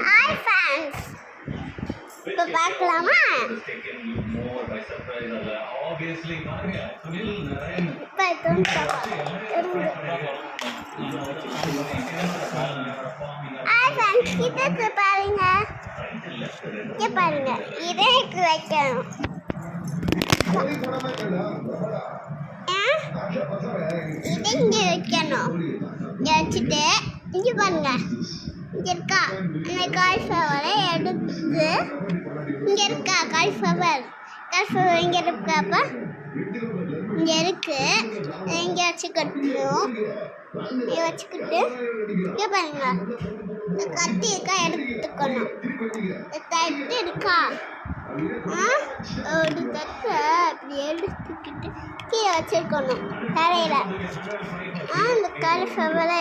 Hi fans, இப்போ பார்க்கலாமா? Hi fans, கிட்ட பாருங்க, இங்கே பாருங்க, இதை வைக்கணும். இதை இங்கே வைக்கணும். இங்கே வச்சுட்டு இங்கே பாருங்க, இங்கே இருக்கா அந்த காலிஃப்ளவரை எடுத்து, இங்கே இருக்கா காலிஃப்ளவர் இங்கே இருக்காப்பா, இங்கே இருக்கு. இங்கே வச்சுக்கணும். இங்கே வச்சுக்கிட்டு இங்கே பாருங்க, இந்த கத்தி இருக்கா எடுத்துக்கணும். தட்டு இருக்கா, ஒரு தட்டை அப்படி எடுத்துக்கிட்டு கீழே வச்சிருக்கணும் தரையில். இந்த காலிஃப்ளவரை